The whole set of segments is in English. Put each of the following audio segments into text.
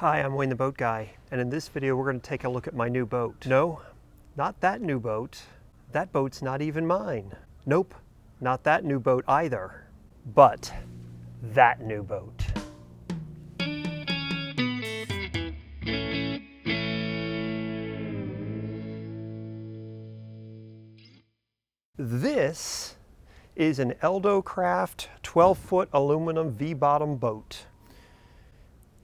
Hi, I'm Wayne the Boat Guy, and in this video we're going to take a look at my new boat. No, not that new boat. That boat's not even mine. Nope, not that new boat either. But that new boat. This is an EldoCraft 12-foot aluminum V-bottom boat.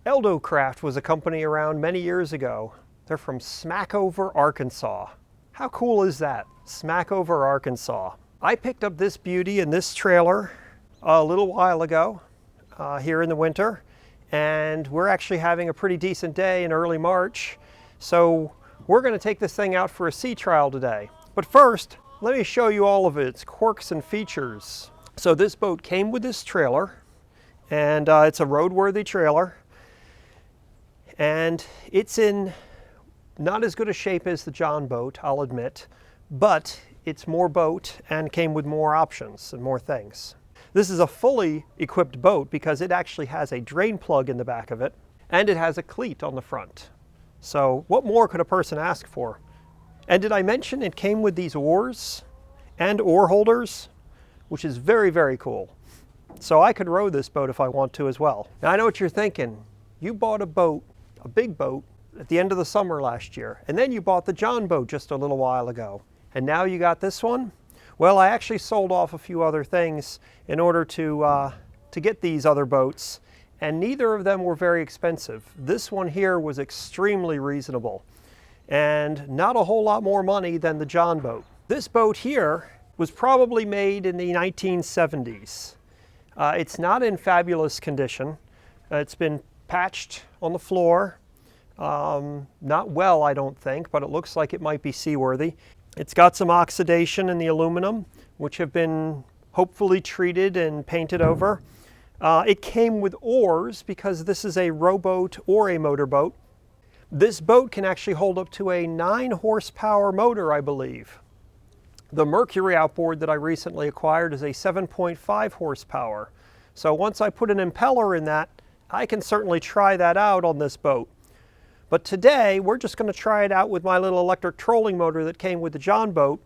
EldoCraft was a company around many years ago. They're from Smackover, Arkansas. How cool is that? Smackover, Arkansas. I picked up this beauty in this trailer a little while ago here in the winter, and we're actually having a pretty decent day in early March. So we're going to take this thing out for a sea trial today. But first, let me show you all of its quirks and features. So this boat came with this trailer, and it's a roadworthy trailer. And it's in not as good a shape as the Jon Boat, I'll admit, but it's more boat and came with more options and more things. This is a fully equipped boat because it actually has a drain plug in the back of it, and it has a cleat on the front. So what more could a person ask for? And did I mention it came with these oars and oar holders, which is very, very cool. So I could row this boat if I want to as well. Now I know what you're thinking. You bought a boat, a big boat, at the end of the summer last year, and then you bought the Jon Boat just a little while ago. And now you got this one? Well, I actually sold off a few other things in order to get these other boats, and neither of them were very expensive. This one here was extremely reasonable, and not a whole lot more money than the Jon Boat. This boat here was probably made in the 1970s. It's not in fabulous condition. It's been patched on the floor. Not well, I don't think, but it looks like it might be seaworthy. It's got some oxidation in the aluminum, which have been hopefully treated and painted over. It came with oars because this is a rowboat or a motorboat. This boat can actually hold up to a 9 horsepower motor, I believe. The Mercury outboard that I recently acquired is a 7.5 horsepower. So once I put an impeller in that, I can certainly try that out on this boat. But today, we're just going to try it out with my little electric trolling motor that came with the Jon Boat,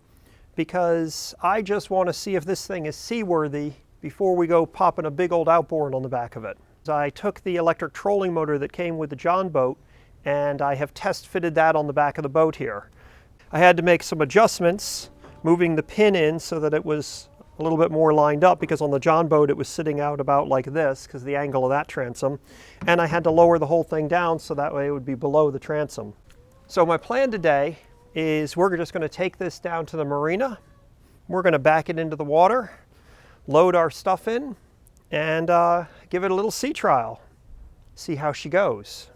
because I just want to see if this thing is seaworthy before we go popping a big old outboard on the back of it. So I took the electric trolling motor that came with the Jon Boat, and I have test fitted that on the back of the boat here. I had to make some adjustments, moving the pin in so that it was a little bit more lined up, because on the Jon Boat it was sitting out about like this because of the angle of that transom, and I had to lower the whole thing down so that way it would be below the transom. So my plan today is we're just going to take this down to the marina, we're going to back it into the water, load our stuff in, and give it a little sea trial, see how she goes.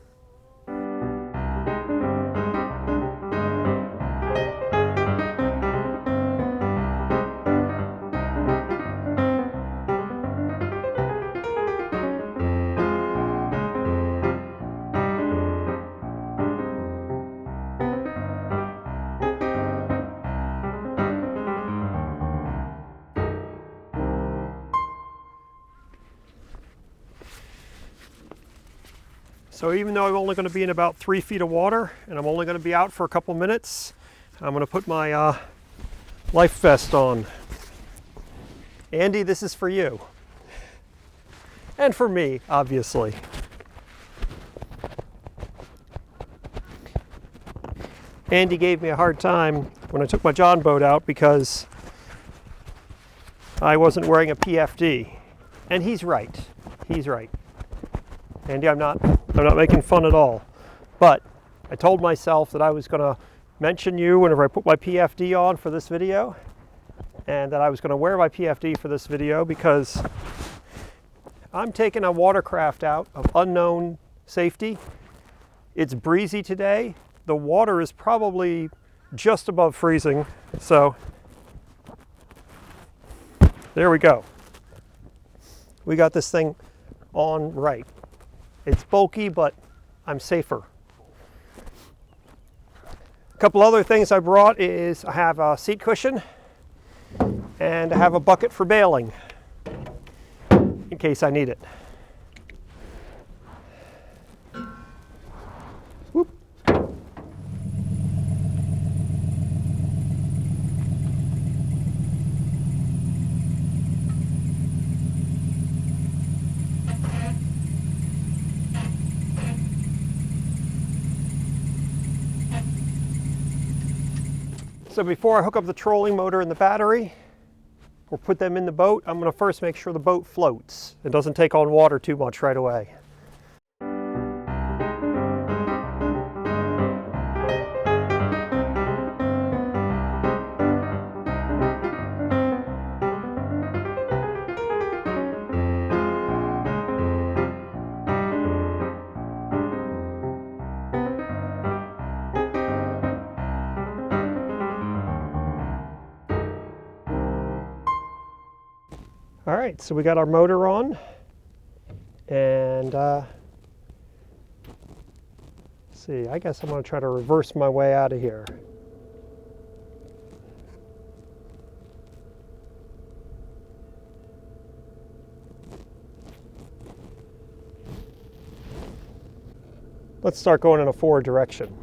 So even though I'm only going to be in about 3 feet of water, and I'm only going to be out for a couple minutes, I'm going to put my life vest on. Andy, this is for you. And for me, obviously. Andy gave me a hard time when I took my Jon Boat out because I wasn't wearing a PFD. And he's right. He's right. Andy, I'm not making fun at all, but I told myself that I was going to mention you whenever I put my PFD on for this video, and that I was going to wear my PFD for this video because I'm taking a watercraft out of unknown safety. It's breezy today. The water is probably just above freezing, so there we go. We got this thing on right. It's bulky, but I'm safer. A couple other things I brought is I have a seat cushion and I have a bucket for bailing in case I need it. So before I hook up the trolling motor and the battery, or put them in the boat, I'm going to first make sure the boat floats. It doesn't take on water too much right away. All right, so we got our motor on, and see, I guess I'm going to try to reverse my way out of here. Let's start going in a forward direction.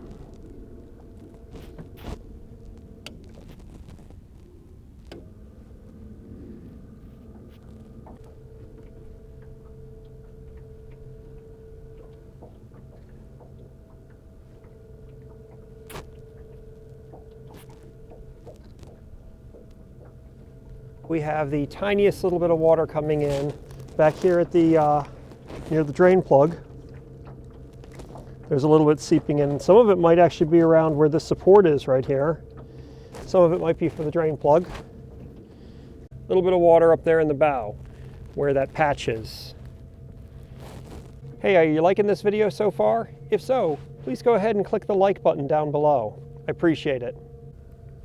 We have the tiniest little bit of water coming in back here at the near the drain plug. There's a little bit seeping in. Some of it might actually be around where the support is right here. Some of it might be for the drain plug. A little bit of water up there in the bow where that patch is. Hey, are you liking this video so far? If so, please go ahead and click the like button down below. I appreciate it.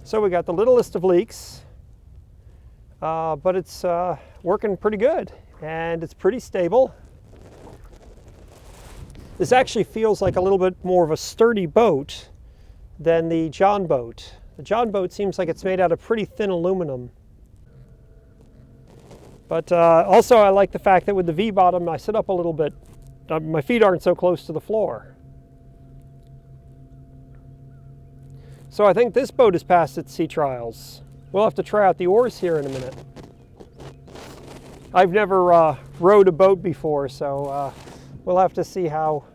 So we got the littlest of leaks. But it's working pretty good, and it's pretty stable. This actually feels like a little bit more of a sturdy boat than the Jon Boat. The Jon Boat seems like it's made out of pretty thin aluminum. But also I like the fact that with the V-bottom I sit up a little bit. My feet aren't so close to the floor. So I think this boat has passed its sea trials. We'll have to try out the oars here in a minute. I've never rowed a boat before, so we'll have to see how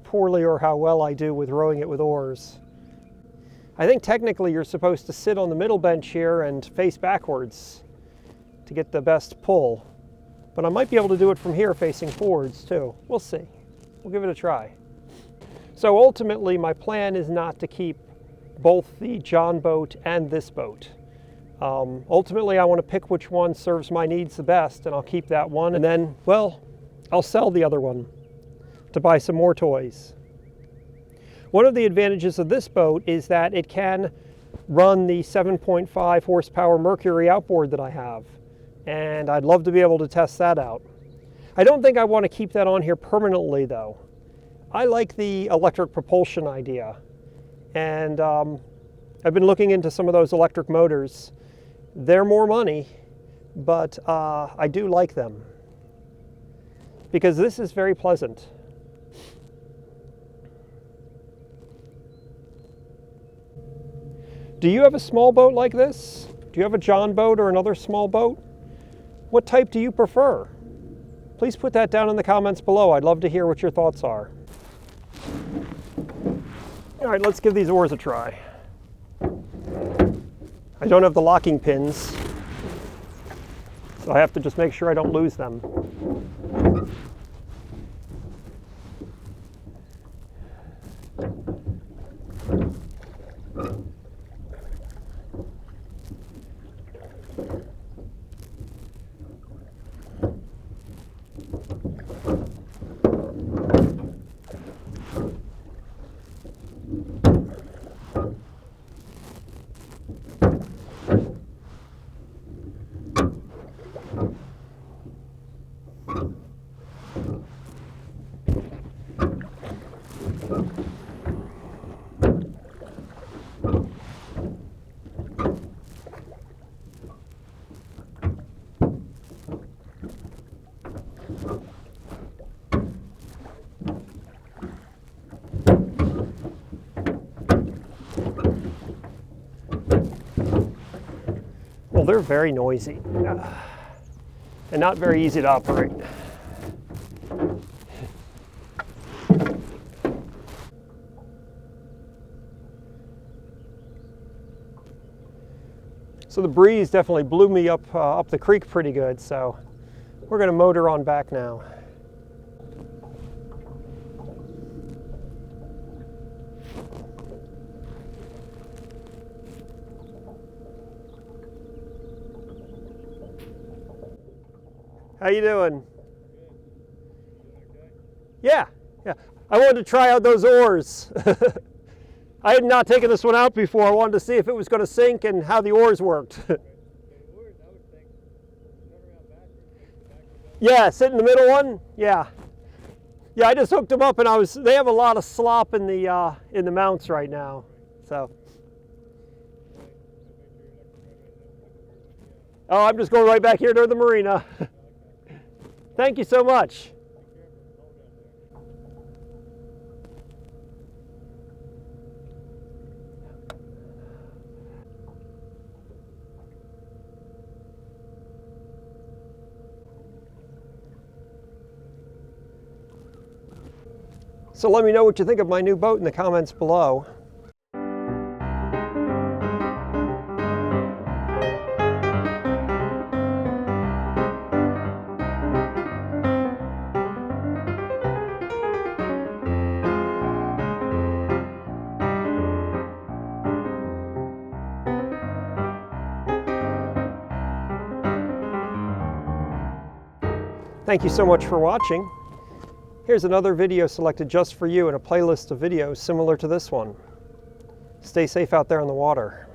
poorly or how well I do with rowing it with oars. I think technically you're supposed to sit on the middle bench here and face backwards to get the best pull. But I might be able to do it from here facing forwards too. We'll see. We'll give it a try. So ultimately my plan is not to keep both the Jon Boat and this boat. Ultimately, I want to pick which one serves my needs the best, and I'll keep that one, and then, well, I'll sell the other one to buy some more toys. One of the advantages of this boat is that it can run the 7.5 horsepower Mercury outboard that I have, and I'd love to be able to test that out. I don't think I want to keep that on here permanently, though. I like the electric propulsion idea, and I've been looking into some of those electric motors. They're more money, but I do like them because this is very pleasant. Do you have a small boat like this? Do you have a Jon Boat or another small boat? What type do you prefer? Please put that down in the comments below. I'd love to hear what your thoughts are. All right, let's give these oars a try. I don't have the locking pins, so I have to just make sure I don't lose them. Well, they're very noisy and not very easy to operate. So the breeze definitely blew me up the creek pretty good, so we're going to motor on back now. How you doing? Yeah. I wanted to try out those oars. I had not taken this one out before. I wanted to see if it was going to sink and how the oars worked. Yeah, sit in the middle one. Yeah, I just hooked them up, and they have a lot of slop in the mounts right now. So, oh, I'm just going right back here to the marina. Thank you so much. So let me know what you think of my new boat in the comments below. Thank you so much for watching. Here's another video selected just for you in a playlist of videos similar to this one. Stay safe out there on the water.